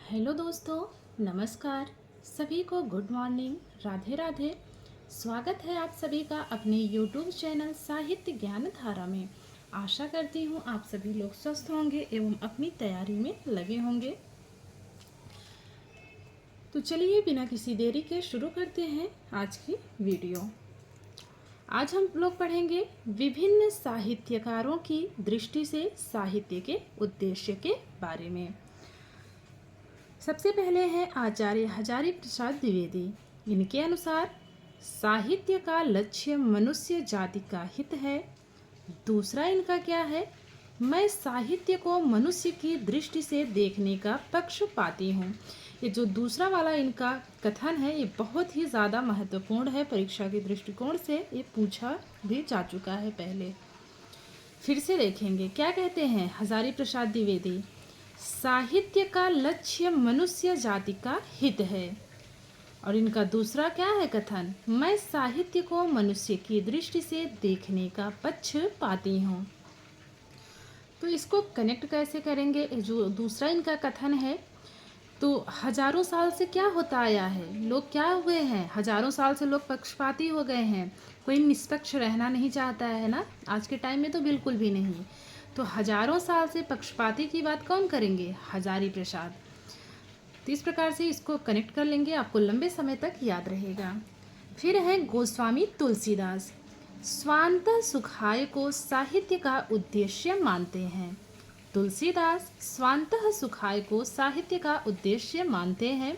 Hello दोस्तों, नमस्कार। सभी को गुड मॉर्निंग, राधे राधे। स्वागत है आप सभी का अपने यूट्यूब चैनल साहित्य ज्ञान धारा में। आशा करती हूँ आप सभी लोग स्वस्थ होंगे एवं अपनी तैयारी में लगे होंगे। तो चलिए बिना किसी देरी के शुरू करते हैं आज की वीडियो। आज हम लोग पढ़ेंगे विभिन्न साहित्यकारों की दृष्टि से साहित्य के उद्देश्य के बारे में। सबसे पहले है आचार्य हजारी प्रसाद द्विवेदी। इनके अनुसार साहित्य का लक्ष्य मनुष्य जाति का हित है। दूसरा इनका क्या है, मैं साहित्य को मनुष्य की दृष्टि से देखने का पक्ष पाती हूँ। ये जो दूसरा वाला इनका कथन है ये बहुत ही ज़्यादा महत्वपूर्ण है। परीक्षा के दृष्टिकोण से ये पूछा भी जा चुका है पहले। फिर से देखेंगे क्या कहते हैं हजारी प्रसाद द्विवेदी। साहित्य का लक्ष्य मनुष्य जाति का हित है। और इनका दूसरा क्या है कथन, मैं साहित्य को मनुष्य की दृष्टि से देखने का पक्ष पाती हूँ। तो इसको कनेक्ट कैसे करेंगे, जो दूसरा इनका कथन है तो हजारों साल से क्या होता आया है, लोग क्या हुए हैं, हजारों साल से लोग पक्षपाती हो गए हैं। कोई निष्पक्ष रहना नहीं चाहता है ना, आज के टाइम में तो बिल्कुल भी नहीं। तो हजारों साल से पक्षपाती की बात कौन करेंगे, हजारी प्रसाद। तो इस प्रकार से इसको कनेक्ट कर लेंगे, आपको लंबे समय तक याद रहेगा। फिर है गोस्वामी तुलसीदास। स्वांत सुखाय को साहित्य का उद्देश्य मानते हैं। तुलसीदास स्वांत सुखाय को साहित्य का उद्देश्य मानते हैं।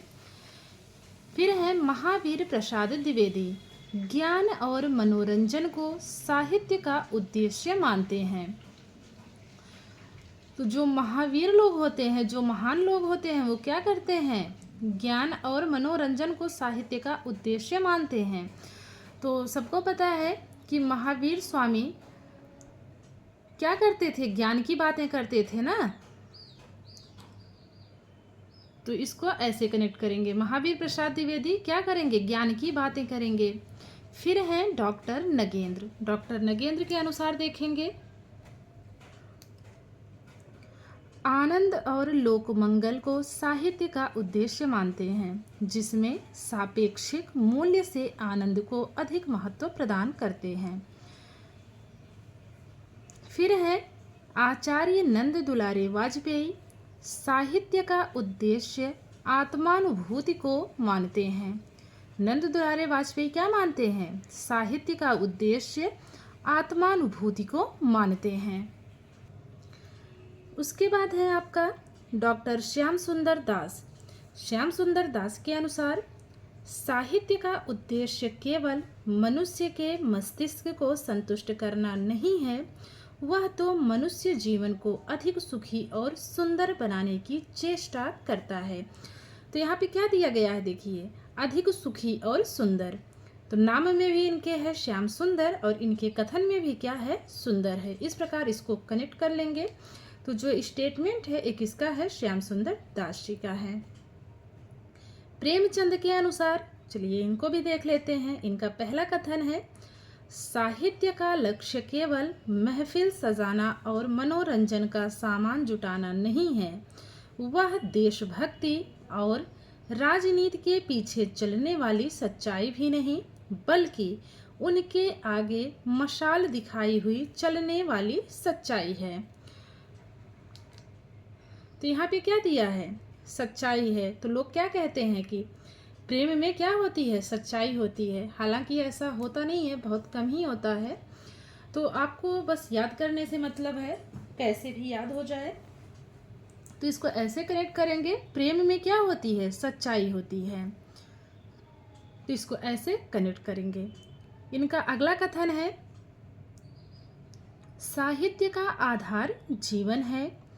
फिर है महावीर प्रसाद द्विवेदी। ज्ञान और मनोरंजन को साहित्य का उद्देश्य मानते हैं। तो जो महावीर लोग होते हैं, जो महान लोग होते हैं, वो क्या करते हैं, ज्ञान और मनोरंजन को साहित्य का उद्देश्य मानते हैं। तो सबको पता है कि महावीर स्वामी क्या करते थे, ज्ञान की बातें करते थे ना। तो इसको ऐसे कनेक्ट करेंगे, महावीर प्रसाद द्विवेदी क्या करेंगे, ज्ञान की बातें करेंगे। फिर हैं डॉक्टर नगेंद्र। डॉक्टर नगेंद्र के अनुसार देखेंगे आनंद और लोकमंगल को साहित्य का उद्देश्य मानते हैं, जिसमें सापेक्षिक मूल्य से आनंद को अधिक महत्व प्रदान करते हैं। फिर है आचार्य नंद दुलारे वाजपेयी। साहित्य का उद्देश्य आत्मानुभूति को मानते हैं। नंद दुलारे वाजपेयी क्या मानते हैं, साहित्य का उद्देश्य आत्मानुभूति को मानते हैं। उसके बाद है आपका डॉक्टर श्याम सुंदर दास। श्याम सुंदर दास के अनुसार साहित्य का उद्देश्य केवल मनुष्य के मस्तिष्क को संतुष्ट करना नहीं है, वह तो मनुष्य जीवन को अधिक सुखी और सुंदर बनाने की चेष्टा करता है। तो यहाँ पे क्या दिया गया है देखिए, अधिक सुखी और सुंदर। तो नाम में भी इनके है श्याम सुंदर और इनके कथन में भी क्या है, सुंदर है। इस प्रकार इसको कनेक्ट कर लेंगे। तो जो स्टेटमेंट है एक इसका है, श्याम सुंदर दास जी का है। प्रेमचंद के अनुसार चलिए इनको भी देख लेते हैं। इनका पहला कथन है, साहित्य का लक्ष्य केवल महफिल सजाना और मनोरंजन का सामान जुटाना नहीं है, वह देशभक्ति और राजनीति के पीछे चलने वाली सच्चाई भी नहीं, बल्कि उनके आगे मशाल दिखाई हुई चलने वाली सच्चाई है। तो यहाँ पे क्या दिया है, सच्चाई है। तो लोग क्या कहते हैं कि प्रेम में क्या होती है, सच्चाई होती है। हालांकि ऐसा होता नहीं है, बहुत कम ही होता है। तो आपको बस याद करने से मतलब है, कैसे भी याद हो जाए। तो इसको ऐसे कनेक्ट करेंगे, प्रेम में क्या होती है, सच्चाई होती है। तो इसको ऐसे कनेक्ट करेंगे। इनका अगला कथन है, साहित्य का आधार जीवन है,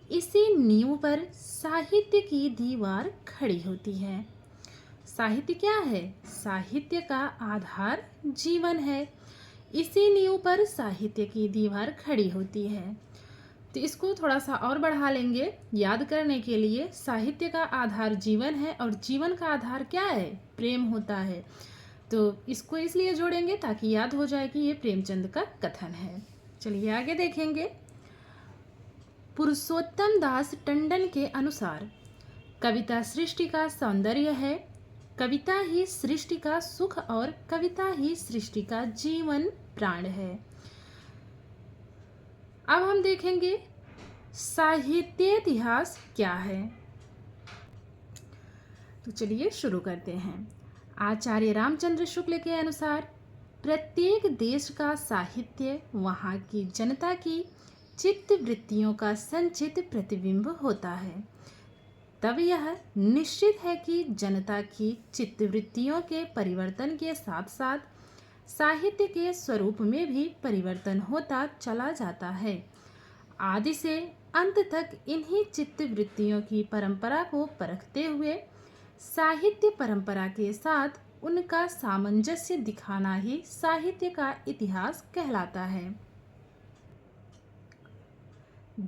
इसी नींव पर साहित्य की दीवार खड़ी होती है। साहित्य क्या है, साहित्य का आधार जीवन है, इसी नींव पर साहित्य की दीवार खड़ी होती है। तो इसको थोड़ा सा और बढ़ा लेंगे याद करने के लिए। साहित्य का आधार जीवन है और जीवन का आधार क्या है, प्रेम होता है। तो इसको इसलिए जोड़ेंगे ताकि याद हो जाए कि ये प्रेमचंद का कथन है। चलिए आगे देखेंगे। पुरुषोत्तम दास टंडन के अनुसार कविता सृष्टि का सौंदर्य है, कविता ही सृष्टि का सुख और कविता ही सृष्टि का जीवन प्राण है। अब हम देखेंगे साहित्य इतिहास क्या है। तो चलिए शुरू करते हैं। आचार्य रामचंद्र शुक्ल के अनुसार प्रत्येक देश का साहित्य वहाँ की जनता की चित्त वृत्तियों का संचित प्रतिबिंब होता है। तब यह निश्चित है कि जनता की चित्त वृत्तियों के परिवर्तन के साथ साथ साहित्य के स्वरूप में भी परिवर्तन होता चला जाता है। आदि से अंत तक इन्हीं चित्त वृत्तियों की परंपरा को परखते हुए साहित्य परंपरा के साथ उनका सामंजस्य दिखाना ही साहित्य का इतिहास कहलाता है।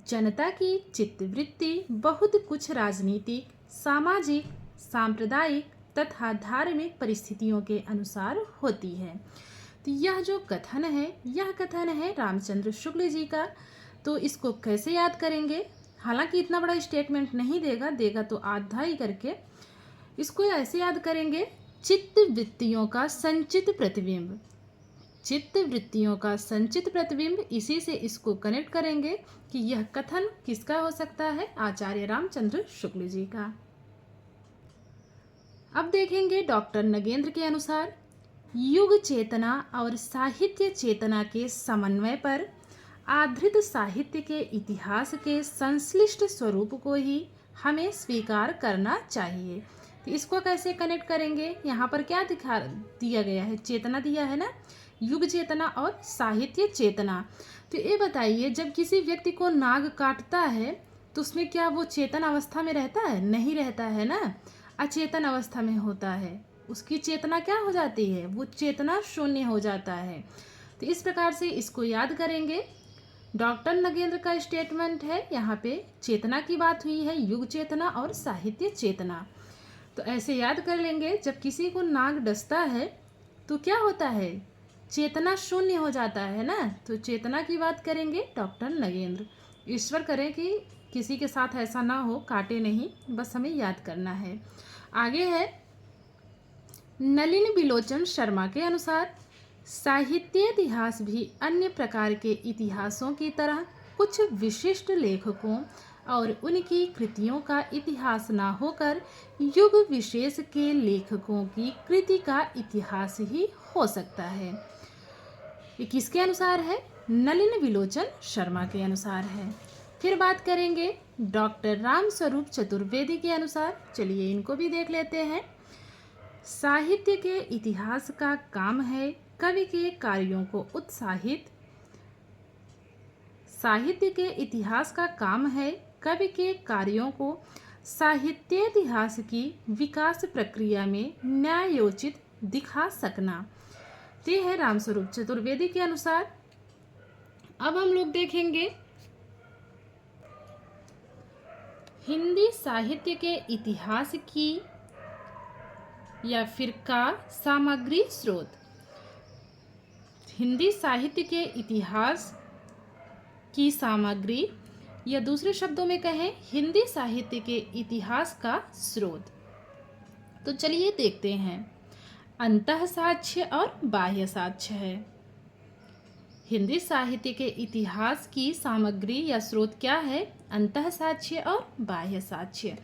जनता की चित्तवृत्ति बहुत कुछ राजनीतिक, सामाजिक, सांप्रदायिक तथा धार्मिक परिस्थितियों के अनुसार होती है। तो यह जो कथन है, यह कथन है रामचंद्र शुक्ल जी का। तो इसको कैसे याद करेंगे? हालांकि इतना बड़ा स्टेटमेंट नहीं देगा तो आधा ही करके इसको ऐसे याद करेंगे, चित्त वृत्तियों का संचित प्रतिबिंब। चित्त वृत्तियों का संचित प्रतिबिंब, इसी से इसको कनेक्ट करेंगे कि यह कथन किसका हो सकता है? आचार्य रामचंद्र शुक्ल जी का। अब देखेंगे डॉक्टर नगेंद्र के अनुसार युग चेतना और साहित्य चेतना के समन्वय पर आधृत साहित्य के इतिहास के संश्लिष्ट स्वरूप को ही हमें स्वीकार करना चाहिए। तो इसको कैसे कनेक्ट करेंगे? यहाँ पर क्या दिया गया है? चेतना दिया है ना, युग चेतना और साहित्य चेतना। तो ये बताइए, जब किसी व्यक्ति को नाग काटता है तो उसमें क्या वो चेतन अवस्था में रहता है? नहीं रहता है ना, अचेतन अवस्था में होता है। उसकी चेतना क्या हो जाती है? वो चेतना शून्य हो जाता है। तो इस प्रकार से इसको याद करेंगे। डॉक्टर नगेंद्र का स्टेटमेंट है, यहाँ पे चेतना की बात हुई है, युग चेतना और साहित्य चेतना। तो ऐसे याद कर लेंगे, जब किसी को नाग डसता है तो क्या होता है? चेतना शून्य हो जाता है ना। तो चेतना की बात करेंगे डॉक्टर नगेंद्र। ईश्वर करे कि किसी के साथ ऐसा ना हो, काटे नहीं, बस हमें याद करना है। आगे है नलिन बिलोचन शर्मा के अनुसार साहित्य इतिहास भी अन्य प्रकार के इतिहासों की तरह कुछ विशिष्ट लेखकों और उनकी कृतियों का इतिहास ना होकर युग विशेष के लेखकों की कृति का इतिहास ही हो सकता है। ये किसके अनुसार है? नलिन बिलोचन शर्मा के अनुसार है। फिर बात करेंगे डॉक्टर रामस्वरूप चतुर्वेदी के अनुसार। चलिए इनको भी देख लेते हैं। साहित्य के इतिहास का काम है कवि के कार्यों को उत्साहित। साहित्य के इतिहास का काम है कवि के कार्यों को साहित्य इतिहास की विकास प्रक्रिया में न्यायोचित दिखा सकना। ये है रामस्वरूप चतुर्वेदी के अनुसार। अब हम लोग देखेंगे हिंदी साहित्य के इतिहास की या फिर का सामग्री स्रोत। हिंदी साहित्य के इतिहास की सामग्री, या दूसरे शब्दों में कहें हिंदी साहित्य के इतिहास का स्रोत। तो चलिए देखते हैं। अंतः साक्ष्य और बाह्य साक्ष्य है। हिंदी साहित्य के इतिहास की सामग्री या स्रोत क्या है? अंतः साक्ष्य और बाह्य साक्ष्य।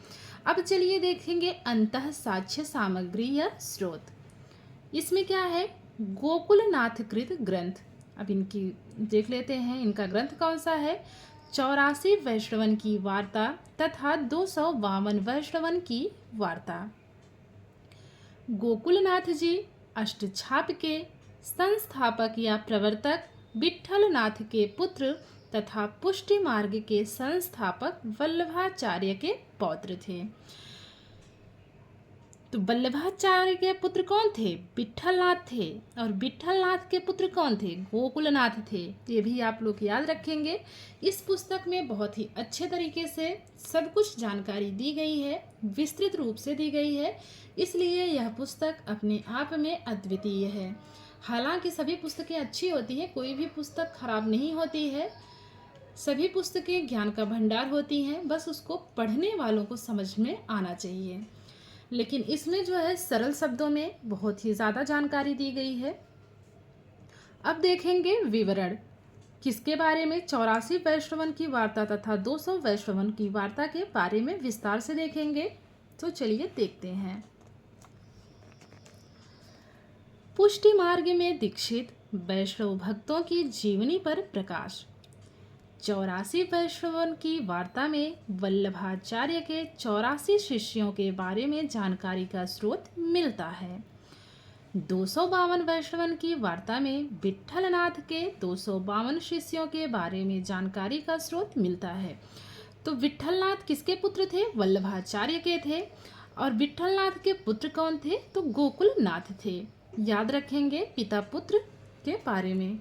अब चलिए देखेंगे अंतः साक्ष्य सामग्री या स्रोत। इसमें क्या है? गोकुलनाथ कृत ग्रंथ। अब इनकी देख लेते हैं, इनका ग्रंथ कौन सा है? 84 वैष्णवन की वार्ता तथा 252 वैष्णवन की वार्ता। गोकुलनाथ जी अष्टछाप के संस्थापक या प्रवर्तक विट्ठलनाथ के पुत्र तथा पुष्टि मार्ग के संस्थापक वल्लभाचार्य के पौत्र थे। तो वल्लभाचार्य के पुत्र कौन थे? विट्ठलनाथ थे। और विट्ठलनाथ के पुत्र कौन थे? गोकुलनाथ थे। ये भी आप लोग याद रखेंगे। इस पुस्तक में बहुत ही अच्छे तरीके से सब कुछ जानकारी दी गई है, विस्तृत रूप से दी गई है, इसलिए यह पुस्तक अपने आप में अद्वितीय है। हालांकि सभी पुस्तकें अच्छी होती हैं, कोई भी पुस्तक खराब नहीं होती है, सभी पुस्तकें ज्ञान का भंडार होती हैं, बस उसको पढ़ने वालों को समझ में आना चाहिए। लेकिन इसमें जो है सरल शब्दों में बहुत ही ज़्यादा जानकारी दी गई है। अब देखेंगे विवरण। किसके बारे में? 84 वैष्णवन की वार्ता तथा 200 वैष्णवन की वार्ता के बारे में विस्तार से देखेंगे। तो चलिए देखते हैं। पुष्टि मार्ग में दीक्षित वैष्णव भक्तों की जीवनी पर प्रकाश। 84 वैष्णवन की वार्ता में वल्लभाचार्य के 84 शिष्यों के बारे में जानकारी का स्रोत मिलता है। 252 वैष्णवन की वार्ता में विट्ठलनाथ के 252 शिष्यों के बारे में जानकारी का स्रोत मिलता है। तो विट्ठलनाथ किसके पुत्र थे? वल्लभाचार्य के थे। और विट्ठलनाथ के पुत्र कौन थे? तो गोकुलनाथ थे। याद रखेंगे पिता पुत्र के बारे में।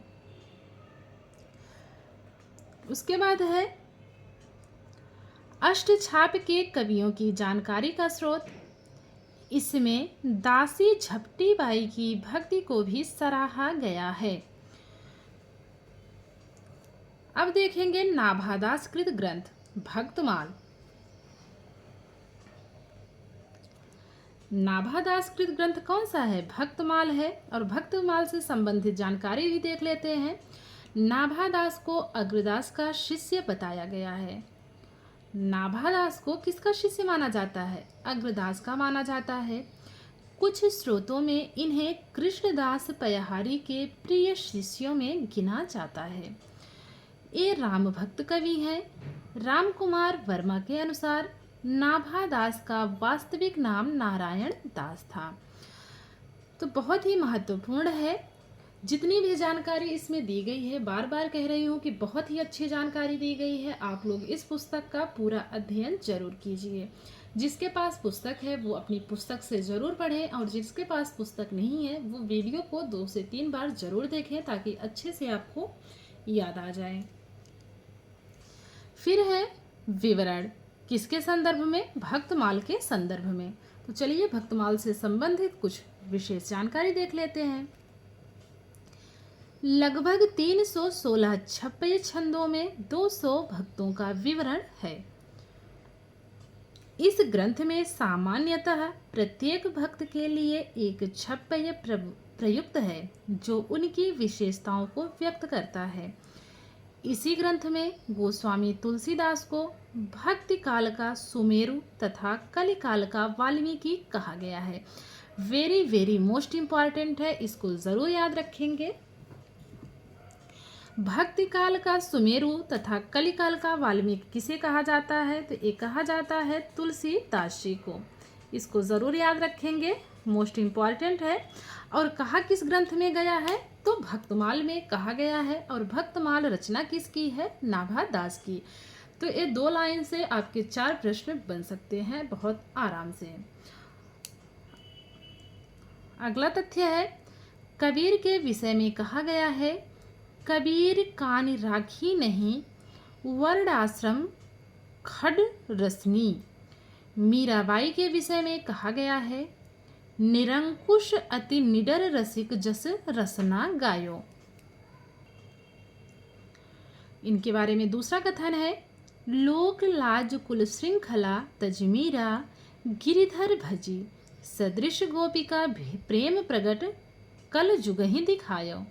उसके बाद है अष्टछाप के कवियों की जानकारी का स्रोत। इसमें दासी झपटी बाई की भक्ति को भी सराहा गया है। अब देखेंगे नाभादास कृत ग्रंथ भक्तमाल। नाभादास कृत ग्रंथ कौन सा है? भक्तमाल है। और भक्तमाल से संबंधित जानकारी भी देख लेते हैं। नाभादास को अग्रदास का शिष्य बताया गया है। नाभादास को किसका शिष्य माना जाता है? अग्रदास का माना जाता है। कुछ स्रोतों में इन्हें कृष्णदास पयहारी के प्रिय शिष्यों में गिना जाता है। ये राम भक्त कवि हैं। राम कुमार वर्मा के अनुसार नाभादास का वास्तविक नाम नारायण दास था। तो बहुत ही महत्वपूर्ण है। जितनी भी जानकारी इसमें दी गई है, बार बार कह रही हूँ कि बहुत ही अच्छी जानकारी दी गई है। आप लोग इस पुस्तक का पूरा अध्ययन जरूर कीजिए। जिसके पास पुस्तक है वो अपनी पुस्तक से ज़रूर पढ़ें, और जिसके पास पुस्तक नहीं है वो वीडियो को 2 से 3 बार ज़रूर देखें ताकि अच्छे से आपको याद आ जाए। फिर है विवरण। किसके संदर्भ में? भक्तमाल के संदर्भ में। तो चलिए भक्तमाल से संबंधित कुछ विशेष जानकारी देख लेते हैं। लगभग 316 छप्पे छंदों में 200 भक्तों का विवरण है। इस ग्रंथ में सामान्यतः प्रत्येक भक्त के लिए एक छप्पय प्रयुक्त है जो उनकी विशेषताओं को व्यक्त करता है। इसी ग्रंथ में गोस्वामी तुलसीदास को भक्ति काल का सुमेरु तथा कलिकाल का वाल्मीकि कहा गया है। वेरी वेरी मोस्ट इम्पॉर्टेंट है, इसको ज़रूर याद रखेंगे। भक्ति काल का सुमेरु तथा कलिकाल का वाल्मीकि किसे कहा जाता है? तो ये कहा जाता है तुलसीदास जी को। इसको ज़रूर याद रखेंगे, मोस्ट इम्पॉर्टेंट है। और कहा किस ग्रंथ में गया है? तो भक्तमाल में कहा गया है। और भक्तमाल रचना किसकी है? नाभादास की। तो ये 2 लाइन से आपके 4 प्रश्न बन सकते हैं बहुत आराम से। अगला तथ्य है कबीर के विषय में कहा गया है, कबीर कान राखी नहीं वर्ण आश्रम खड रसनी। मीराबाई के विषय में कहा गया है, निरंकुश अति निडर रसिक जस रसना गायो। इनके बारे में दूसरा कथन है, लोक लाज कुल श्रृंखला तजमीरा गिरिधर भजी सदृश गोपिका प्रेम प्रगट कल जुग ही दिखायो।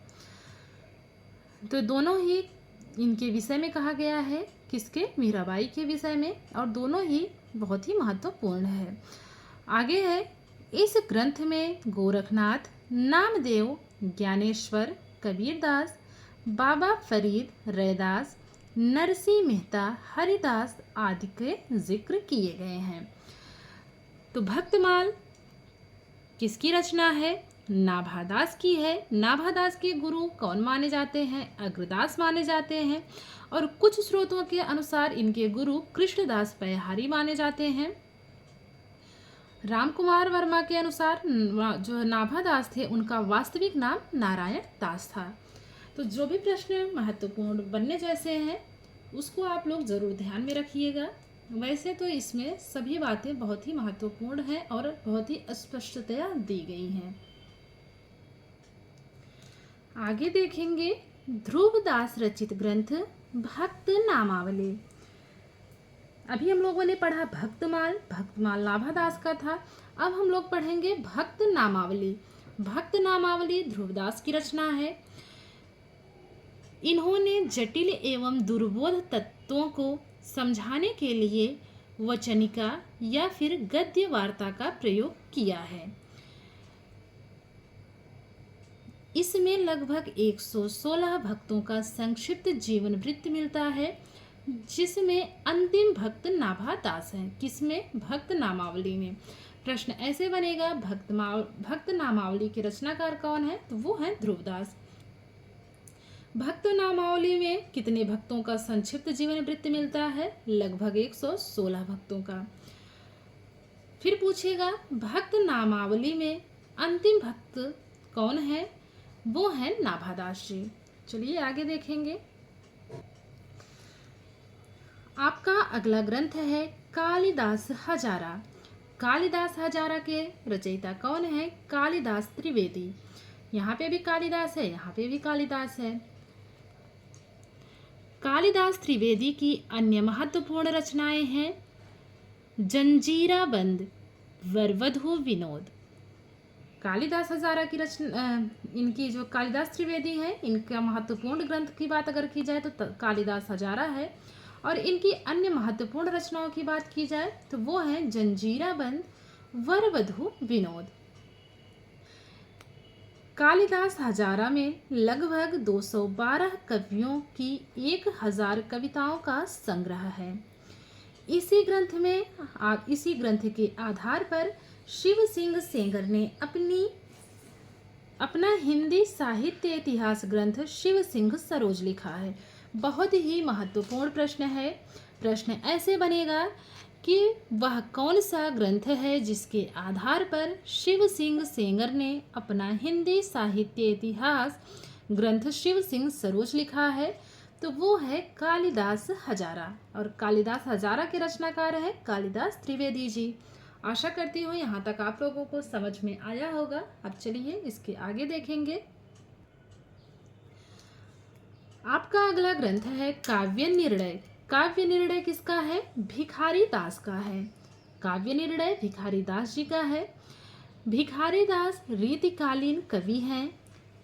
तो दोनों ही इनके विषय में कहा गया है। किसके? मीराबाई के विषय में। और दोनों ही बहुत ही महत्वपूर्ण है। आगे है, इस ग्रंथ में गोरखनाथ, नामदेव, ज्ञानेश्वर, कबीरदास, बाबा फरीद, रैदास, नरसिंह मेहता, हरिदास आदि के जिक्र किए गए हैं। तो भक्तमाल किसकी रचना है? नाभादास की है। नाभादास के गुरु कौन माने जाते हैं? अग्रदास माने जाते हैं। और कुछ स्रोतों के अनुसार इनके गुरु कृष्णदास पयहारी माने जाते हैं। रामकुमार वर्मा के अनुसार जो नाभादास थे उनका वास्तविक नाम नारायण दास था। तो जो भी प्रश्न महत्वपूर्ण बनने जैसे हैं उसको आप लोग ज़रूर ध्यान में रखिएगा। वैसे तो इसमें सभी बातें बहुत ही महत्वपूर्ण हैं और बहुत ही स्पष्टतया दी गई हैं। आगे देखेंगे ध्रुवदास रचित ग्रंथ भक्त नामावली। अभी हम लोगों ने पढ़ा भक्तमाल, भक्तमाल नाभादास का था। अब हम लोग पढ़ेंगे भक्त नामावली। भक्त नामावली ध्रुवदास की रचना है। इन्होंने जटिल एवं दुर्बोध तत्वों को समझाने के लिए वचनिका या फिर गद्य वार्ता का प्रयोग किया है। इसमें लगभग 116 भक्तों का संक्षिप्त जीवन वृत्त मिलता है, जिसमें अंतिम भक्त नाभादास हैं। किसमें? भक्त नामावली में। प्रश्न ऐसे बनेगा, भक्त नामावली के रचनाकार कौन है? तो वो है ध्रुवदास। भक्त नामावली में कितने भक्तों का संक्षिप्त जीवन वृत्त मिलता है? लगभग 116 भक्तों का। फिर पूछेगा भक्त नामावली में अंतिम भक्त कौन है? वो है नाभादास जी। चलिए आगे देखेंगे। आपका अगला ग्रंथ है कालिदास हजारा। कालिदास हजारा के रचयिता कौन है? कालिदास त्रिवेदी। यहाँ पे भी कालिदास है, यहाँ पे भी कालिदास है। कालिदास त्रिवेदी की अन्य महत्वपूर्ण रचनाएं हैं जंजीरा बंद, वरवधु विनोद। कालिदास हजारा की रचना, इनकी जो कालिदास त्रिवेदी है, इनका महत्वपूर्ण ग्रंथ की बात अगर की जाए तो कालिदास हजारा है। और इनकी अन्य महत्वपूर्ण रचनाओं की बात की जाए तो वो है जंजीरा बंद, वरवधु विनोद। कालिदास हजारा में लगभग 212 कवियों की 1000 कविताओं का संग्रह है। इसी ग्रंथ के आधार पर शिव सिंह सेंगर ने अपना हिंदी साहित्य इतिहास ग्रंथ शिव सिंह सरोज लिखा है। बहुत ही महत्वपूर्ण प्रश्न है। प्रश्न ऐसे बनेगा कि वह कौन सा ग्रंथ है जिसके आधार पर शिव सिंह सेंगर ने अपना हिंदी साहित्य इतिहास ग्रंथ शिव सिंह सरोज लिखा है? तो वो है कालिदास हजारा। और कालिदास हजारा के रचनाकार है कालिदास त्रिवेदी जी। आशा करती हूँ यहाँ तक आप लोगों को समझ में आया होगा। अब चलिए इसके आगे देखेंगे। आपका अगला ग्रंथ है काव्य निर्णय। काव्य निर्णय किसका है? भिखारी दास का है। काव्य निर्णय भिखारी दास जी का है। भिखारी दास रीतिकालीन कवि हैं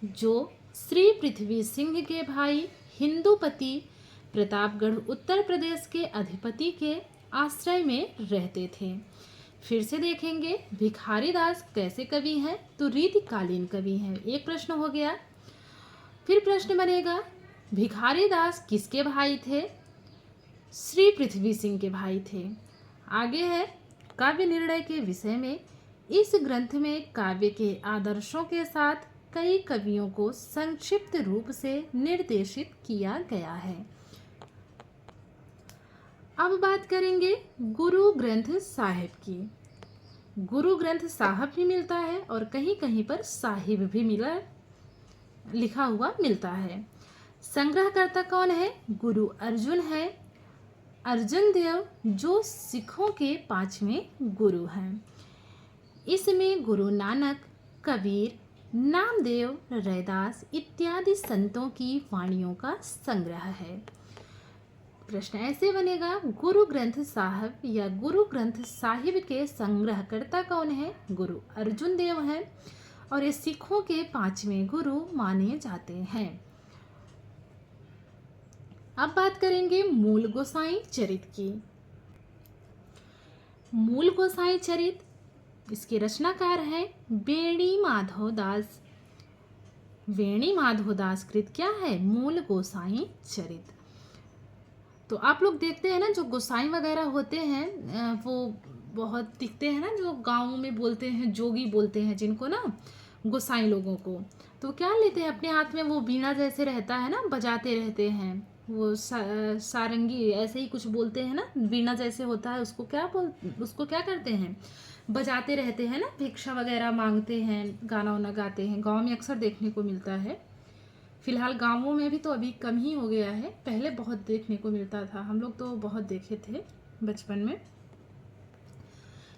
जो श्री पृथ्वी सिंह के भाई हिंदुपति प्रतापगढ़ उत्तर प्रदेश के अधिपति के आश्रय में रहते थे। फिर से देखेंगे भिखारी दास कैसे कवि हैं? तो रीतिकालीन कवि हैं। एक प्रश्न हो गया। फिर प्रश्न बनेगा भिखारी दास किसके भाई थे? श्री पृथ्वी सिंह के भाई थे। आगे है काव्य निर्णय के विषय में। इस ग्रंथ में काव्य के आदर्शों के साथ कई कवियों को संक्षिप्त रूप से निर्देशित किया गया है। अब बात करेंगे गुरु ग्रंथ साहिब की। गुरु ग्रंथ साहब भी मिलता है और कहीं कहीं पर साहिब भी लिखा हुआ मिलता है। संग्रहकर्ता कौन है? गुरु अर्जुन है। अर्जुन देव जो सिखों के 5वें गुरु हैं। इसमें गुरु नानक, कबीर, नामदेव, रैदास इत्यादि संतों की वाणियों का संग्रह है। प्रश्न ऐसे बनेगा गुरु ग्रंथ साहब या गुरु ग्रंथ साहिब के संग्रहकर्ता कौन है? गुरु अर्जुन देव हैं और ये सिखों के 5वें गुरु माने जाते हैं। अब बात करेंगे मूल गोसाई चरित की। मूल गोसाई चरित, इसके रचनाकार हैं वेणी माधव दास। वेणी माधव दास कृत क्या है? मूल गोसाई चरित। तो आप लोग देखते हैं ना, जो गोसाई वगैरह होते हैं वो बहुत दिखते हैं ना, जो गाँव में बोलते हैं, जोगी बोलते हैं जिनको ना, गोसाई लोगों को। तो क्या लेते हैं अपने हाथ में? वो बीड़ा जैसे रहता है ना, बजाते रहते हैं। वो सारंगी ऐसे ही कुछ बोलते हैं ना, वीणा जैसे होता है, उसको क्या करते हैं? बजाते रहते हैं ना, भिक्षा वगैरह मांगते हैं, गाना वाना गाते हैं। गांव में अक्सर देखने को मिलता है। फिलहाल गांवों में भी तो अभी कम ही हो गया है, पहले बहुत देखने को मिलता था। हम लोग तो बहुत देखे थे बचपन में।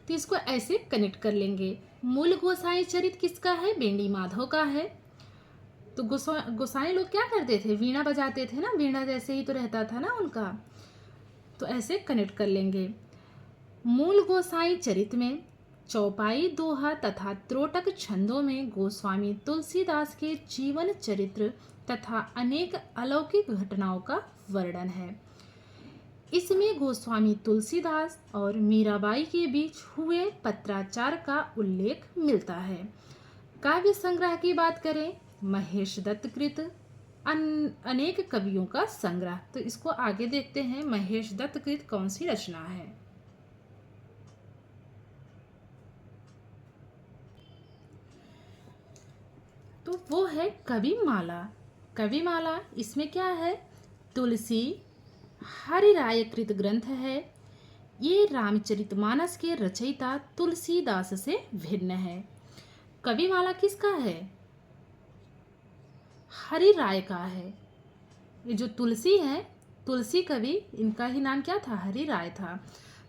तो इसको ऐसे कनेक्ट कर लेंगे। मूल गोसाई चरित किसका है? वेणी माधव का है। तो गोसाई लोग क्या करते थे, वीणा बजाते थे ना, वीणा जैसे ही तो रहता था ना उनका, तो ऐसे कनेक्ट कर लेंगे। मूल गोसाई चरित में चौपाई, दोहा तथा त्रोटक छंदों में गोस्वामी तुलसीदास के जीवन चरित्र तथा अनेक अलौकिक घटनाओं का वर्णन है। इसमें गोस्वामी तुलसीदास और मीराबाई के बीच हुए पत्राचार का उल्लेख मिलता है। काव्य संग्रह की बात करें, महेश दत्त कृत अनेक कवियों का संग्रह। तो इसको आगे देखते हैं, महेश दत्त कृत कौन सी रचना है। तो वो है कविमाला। कविमाला, इसमें क्या है, तुलसी हरिराय कृत ग्रंथ है। ये रामचरितमानस के रचयिता तुलसीदास से भिन्न है। कविमाला किसका है, हरिराय का है। ये जो तुलसी है, तुलसी कवि, इनका ही नाम क्या था, हरिराय था।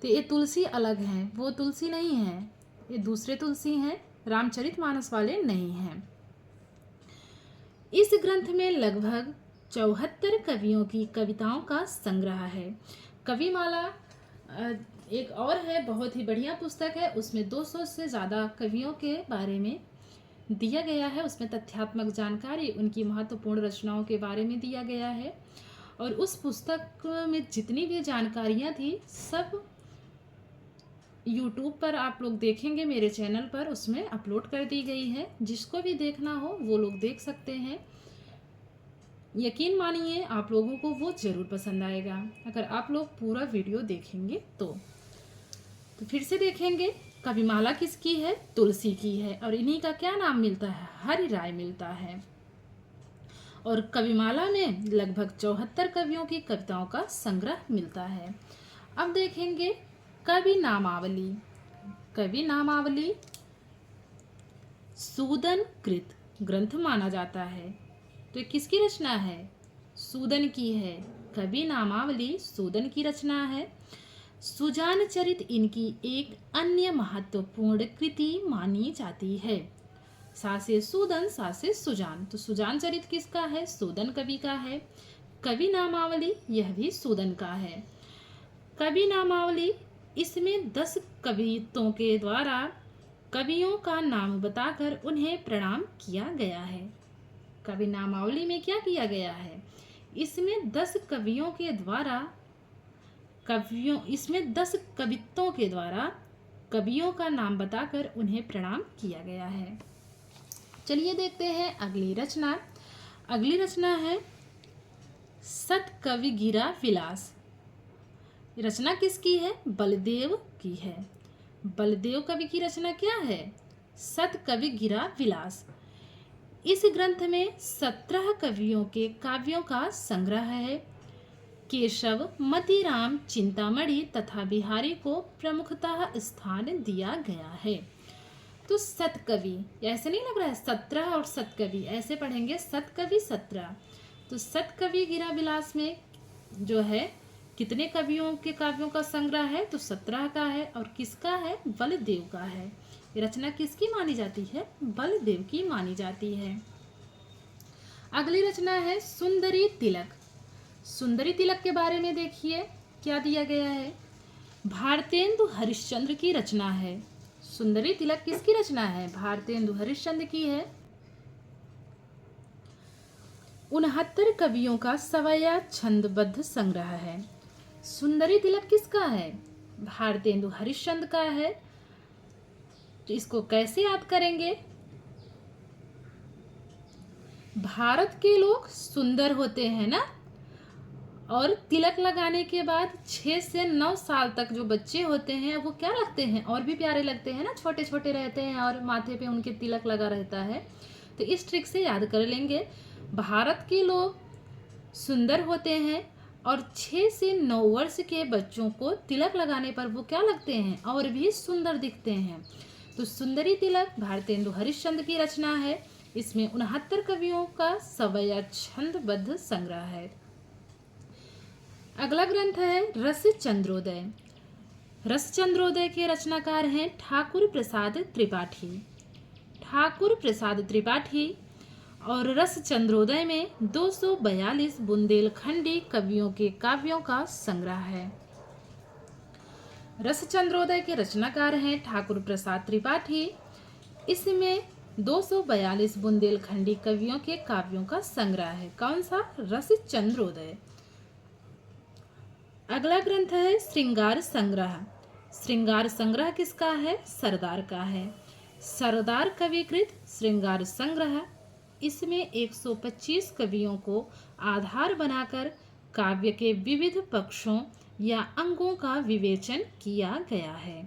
तो ये तुलसी अलग हैं, वो तुलसी नहीं है, ये दूसरे तुलसी हैं, रामचरितमानस वाले नहीं हैं। इस ग्रंथ में लगभग 74 कवियों की कविताओं का संग्रह है। कविमाला एक और है, बहुत ही बढ़िया पुस्तक है, उसमें 200 से ज़्यादा कवियों के बारे में दिया गया है। उसमें तथ्यात्मक जानकारी, उनकी महत्वपूर्ण रचनाओं के बारे में दिया गया है। और उस पुस्तक में जितनी भी जानकारियाँ थी सब YouTube पर आप लोग देखेंगे, मेरे चैनल पर उसमें अपलोड कर दी गई है। जिसको भी देखना हो वो लोग देख सकते हैं। यकीन मानिए आप लोगों को वो ज़रूर पसंद आएगा अगर आप लोग पूरा वीडियो देखेंगे तो फिर से देखेंगे। कविमाला किसकी है, तुलसी की है, और इन्हीं का क्या नाम मिलता है, हरिराय मिलता है। और कविमाला में लगभग 74 कवियों की कविताओं का संग्रह मिलता है। अब देखेंगे कवि नामावली। कवि नामावली सूदन कृत ग्रंथ माना जाता है। तो ये किसकी रचना है, सूदन की है। कवि नामावली सूदन की रचना है। सुजान चरित इनकी एक अन्य महत्वपूर्ण कृति मानी जाती है। सा से सूदन, सा से सुजान। तो सुजान चरित किसका है, सूदन कवि का है। कवि नामावली यह भी सूदन का है। कवि नामावली, इसमें 10 कवियों के द्वारा कवियों का नाम बताकर उन्हें प्रणाम किया गया है। कवि नामावली में क्या किया गया है, इसमें 10 कवियों के द्वारा इसमें 10 कवित्वों के द्वारा कवियों का नाम बताकर उन्हें प्रणाम किया गया है। चलिए देखते हैं अगली रचना। अगली रचना है सतकवि गिरा विलास। रचना किसकी है, बलदेव की है। बलदेव कवि की रचना क्या है, सतकवि गिरा विलास। इस ग्रंथ में 17 कवियों के काव्यों का संग्रह है। केशव, मतीराम, चिंतामणि तथा बिहारी को प्रमुखतः स्थान दिया गया है। तो सतकवि, ऐसे नहीं लग रहा है 17 और सतकवि, ऐसे पढ़ेंगे सतकवि 17। तो सतकवि गिरा विलास में जो है कितने कवियों के काव्यों का संग्रह है, तो 17 का है। और किसका है, बलदेव का है। ये रचना किसकी मानी जाती है, बलदेव की मानी जाती है। अगली रचना है सुंदरी तिलक। सुंदरी तिलक के बारे में देखिए क्या दिया गया है। भारतेंदु हरिश्चंद्र की रचना है। सुंदरी तिलक किसकी रचना है, भारतेंदु हरिश्चंद्र की है। 69 कवियों का सवैया छंदबद्ध संग्रह है। सुंदरी तिलक किसका है, भारतेंदु हरिश्चंद्र का है। तो इसको कैसे याद करेंगे, भारत के लोग सुंदर होते हैं ना, और तिलक लगाने के बाद 6 से 9 साल तक जो बच्चे होते हैं वो क्या लगते हैं, और भी प्यारे लगते हैं ना, छोटे छोटे रहते हैं और माथे पे उनके तिलक लगा रहता है। तो इस ट्रिक से याद कर लेंगे, भारत के लोग सुंदर होते हैं और 6 से 9 वर्ष के बच्चों को तिलक लगाने पर वो क्या लगते हैं, और भी सुंदर दिखते हैं। तो सुंदरी तिलक भारतेंदु हरिश्चंद्र की रचना है। इसमें 69 कवियों का सवैया छंदबद्ध संग्रह है। अगला ग्रंथ है रस चंद्रोदय। रस चंद्रोदय के रचनाकार हैं ठाकुर प्रसाद त्रिपाठी। ठाकुर प्रसाद त्रिपाठी और रस चंद्रोदय में 242 बुंदेलखंडी कवियों के काव्यों का संग्रह है। रस चंद्रोदय के रचनाकार हैं ठाकुर प्रसाद त्रिपाठी। इसमें 242 बुंदेलखंडी कवियों के काव्यों का संग्रह है। कौन सा? रस चंद्रोदय। अगला ग्रंथ है श्रृंगार संग्रह। श्रृंगार संग्रह किसका है? सरदार का है। सरदार कविकृत श्रृंगार संग्रह। इसमें 125 कवियों को आधार बनाकर काव्य के विविध पक्षों या अंगों का विवेचन किया गया है।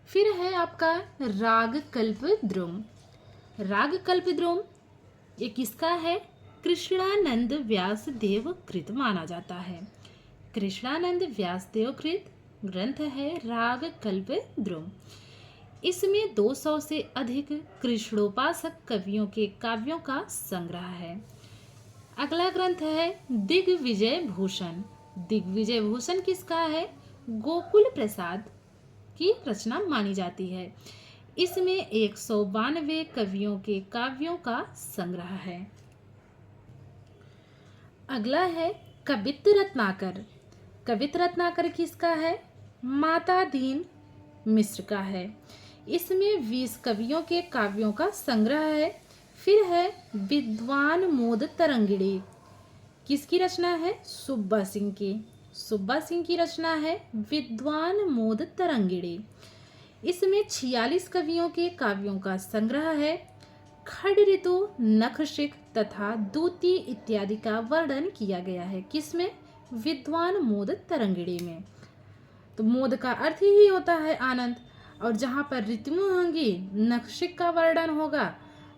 फिर है आपका राग कल्पद्रुम। राग कल्पद्रुम ये किसका है? कृष्णानंद व्यासदेव कृत माना जाता है। कृष्णानंद व्यासदेव कृत ग्रंथ है राग कल्पद्रुम। इसमें 200 से अधिक कृष्णोपासक कवियों के काव्यों का संग्रह है। अगला ग्रंथ है दिग्विजय भूषण। दिग्विजय भूषण किसका है? गोकुल प्रसाद की रचना मानी जाती है। इसमें 192 कवियों के काव्यों का संग्रह है। अगला है कवित्त रत्नाकर। कवित्त रत्नाकर किसका है? माता दीन मिश्र का है। इसमें 20 कवियों के काव्यों का संग्रह है। फिर है विद्वान मोद तरंगिणी। किसकी रचना है? सुब्बा सिंह की। सुब्बा सिंह की रचना है विद्वान मोद तरंगिणी। इसमें 46 कवियों के काव्यों का संग्रह है। खड ऋतु, नखशिख तथा दूती इत्यादि का वर्णन किया गया है। किसमें? विद्वान मोद तरंगिणी में। तो मोद का अर्थ ही होता है आनंद, और जहाँ पर ऋतुएं होंगी, नखशिख का वर्णन होगा,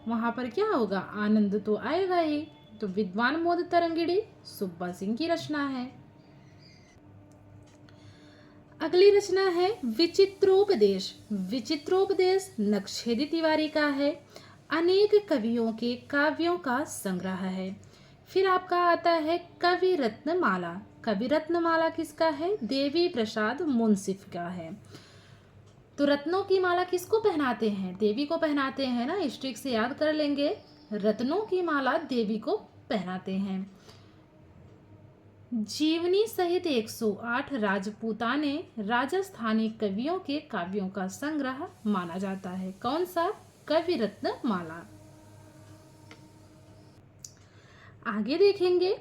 वहाँ पर क्या होगा? आनंद तो आएगा ही। तो विद्वान मोद तरंगिणी सुब्बा सिंह की रचना है। अगली रचना है विचित्रोपदेश। विचित्रोपदेश नक्शेदी तिवारी का है। अनेक कवियों के काव्यों का संग्रह है। फिर आपका आता है कवि रत्नमाला। कवि रत्नमाला किसका है? देवी प्रसाद मुंसिफ का है। तो रत्नों की माला किसको पहनाते हैं? देवी को पहनाते हैं ना, स्ट्रिक से याद कर लेंगे। रत्नों की माला देवी को पहनाते हैं। जीवनी सहित 108 राजपूताने राजस्थानी कवियों के काव्यों का संग्रह माना जाता है। कौन सा? कवि रत्न माला। आगे देखेंगे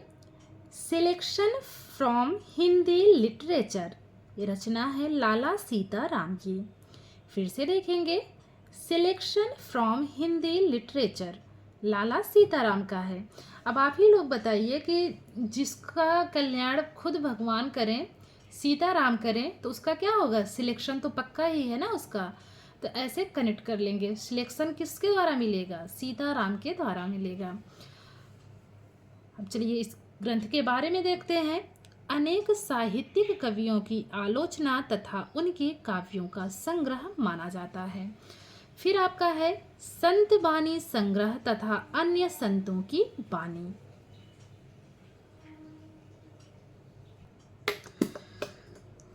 सिलेक्शन फ्रॉम हिंदी लिटरेचर। ये रचना है लाला सीताराम की। फिर से देखेंगे सिलेक्शन फ्रॉम हिंदी लिटरेचर, लाला सीताराम का है। अब आप ही लोग बताइए कि जिसका कल्याण खुद भगवान करें, सीताराम करें, तो उसका क्या होगा? सिलेक्शन तो पक्का ही है ना उसका। तो ऐसे कनेक्ट कर लेंगे। सिलेक्शन किसके द्वारा मिलेगा? सीताराम के द्वारा मिलेगा। अब चलिए इस ग्रंथ के बारे में देखते हैं। अनेक साहित्यिक कवियों की आलोचना तथा उनके काव्यों का संग्रह माना जाता है। फिर आपका है संत बानी संग्रह तथा अन्य संतों की बानी।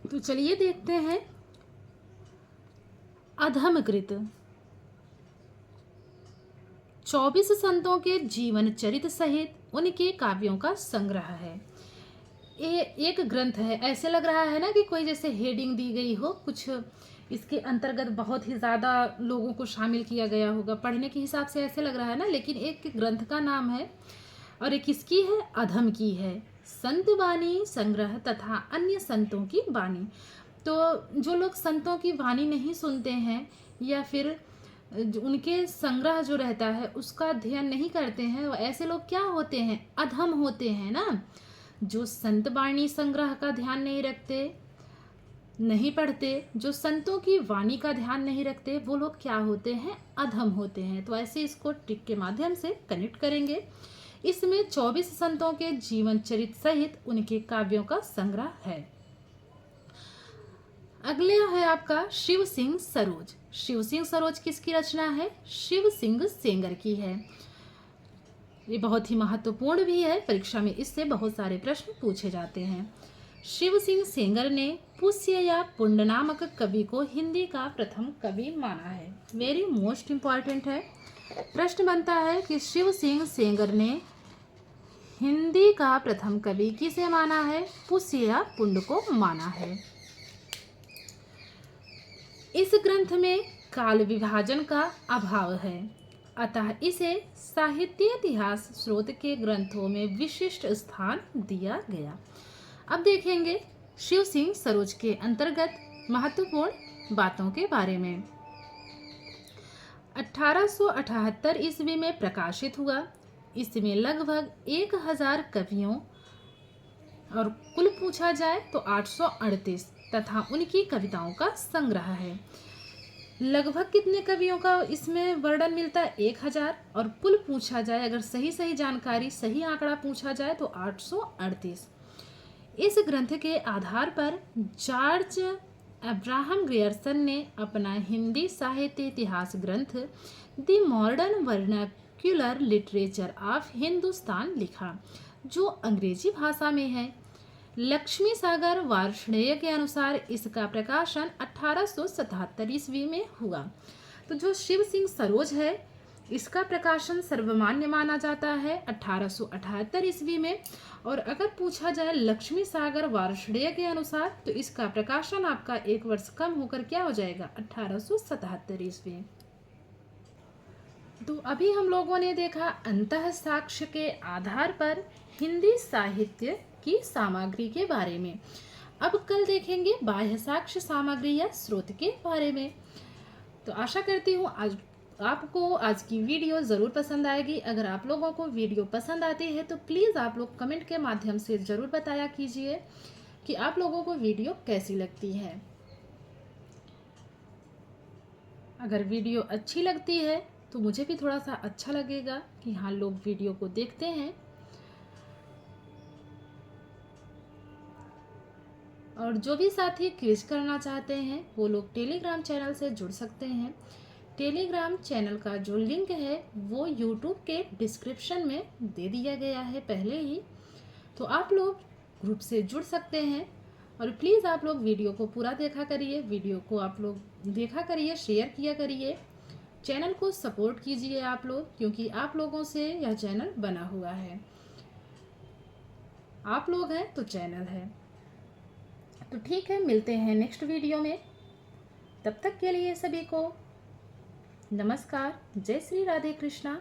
तो चलिए देखते हैं अधमकृत। 24 संतों के जीवन चरित सहित उनके काव्यों का संग्रह है। ये एक ग्रंथ है। ऐसे लग रहा है ना कि कोई जैसे हेडिंग दी गई हो, कुछ इसके अंतर्गत बहुत ही ज़्यादा लोगों को शामिल किया गया होगा। पढ़ने के हिसाब से ऐसे लग रहा है ना, लेकिन एक ग्रंथ का नाम है और ये किसकी है? अधम की है। संत बानी संग्रह तथा अन्य संतों की बानी। तो जो लोग संतों की वाणी नहीं सुनते हैं या फिर उनके संग्रह जो रहता है उसका अध्ययन नहीं करते हैं, वो ऐसे लोग क्या होते हैं? अधम होते हैं ना। जो संत बाणी संग्रह का ध्यान नहीं रखते, नहीं पढ़ते, जो संतों की वाणी का ध्यान नहीं रखते, वो लोग क्या होते हैं? अधम होते हैं। तो ऐसे इसको ट्रिक के माध्यम से कनेक्ट करेंगे। इसमें 24 संतों के जीवन चरित सहित उनके काव्यों का संग्रह है। अगले है आपका शिव सिंह सरोज। शिव सिंह सरोज किसकी रचना है? शिव सिंह सेंगर की है। ये बहुत ही महत्वपूर्ण भी है, परीक्षा में इससे बहुत सारे प्रश्न पूछे जाते हैं। शिव सिंह सेंगर ने पुष्य या पुंड नामक कवि को हिंदी का प्रथम कवि माना है। वेरी मोस्ट इम्पॉर्टेंट है। प्रश्न बनता है कि शिव सिंह सेंगर ने हिंदी का प्रथम कवि किसे माना है? पुष्य या पुंड को माना है। इस ग्रंथ में काल विभाजन का अभाव है, अतः इसे साहित्य इतिहास स्रोत के ग्रंथों में विशिष्ट स्थान दिया गया। अब देखेंगे शिव सिंह सरोज के अंतर्गत महत्वपूर्ण बातों के बारे में। 1878 ईस्वी में प्रकाशित हुआ। इसमें लगभग 1000 कवियों और कुल पूछा जाए तो 838 तथा उनकी कविताओं का संग्रह है। लगभग कितने कवियों का इसमें वर्णन मिलता है? 1000, और कुल पूछा जाए, अगर सही जानकारी, सही आंकड़ा पूछा जाए तो 838। इस ग्रंथ के आधार पर जॉर्ज अब्राहम ग्रियर्सन ने अपना हिंदी साहित्य इतिहास ग्रंथ the modern vernacular literature of Hindustan लिखा, जो अंग्रेजी भाषा में है। लक्ष्मी सागर वार्ष्णेय के अनुसार इसका प्रकाशन 1877 ईस्वी में हुआ। तो जो शिव सिंह सरोज है, इसका प्रकाशन सर्वमान्य माना जाता है 1878 ईस्वी में। और अगर पूछा जाए लक्ष्मी सागर वार्ष्णेय के अनुसार, तो इसका प्रकाशन आपका एक वर्ष कम होकर क्या हो जाएगा? 1877 ईस्वी। तो अभी हम लोगों ने देखा अंतः साक्ष्य के आधार पर हिंदी साहित्य की सामग्री के बारे में। अब कल देखेंगे बाह्य साक्ष्य सामग्री या स्रोत के बारे में। तो आशा करती हूँ आज आपको आज की वीडियो ज़रूर पसंद आएगी। अगर आप लोगों को वीडियो पसंद आती है तो प्लीज़ आप लोग कमेंट के माध्यम से ज़रूर बताया कीजिए कि आप लोगों को वीडियो कैसी लगती है। अगर वीडियो अच्छी लगती है तो मुझे भी थोड़ा सा अच्छा लगेगा कि हाँ, लोग वीडियो को देखते हैं। और जो भी साथी क्विज करना चाहते हैं वो लोग टेलीग्राम चैनल से जुड़ सकते हैं। टेलीग्राम चैनल का जो लिंक है वो यूट्यूब के डिस्क्रिप्शन में दे दिया गया है पहले ही, तो आप लोग ग्रुप से जुड़ सकते हैं। और प्लीज़ आप लोग वीडियो को पूरा देखा करिए, वीडियो को आप लोग देखा करिए, शेयर किया करिए, चैनल को सपोर्ट कीजिए आप लोग, क्योंकि आप लोगों से यह चैनल बना हुआ है। आप लोग हैं तो चैनल है। तो ठीक है, मिलते हैं नेक्स्ट वीडियो में। तब तक के लिए सभी को नमस्कार। जय श्री राधे कृष्णा।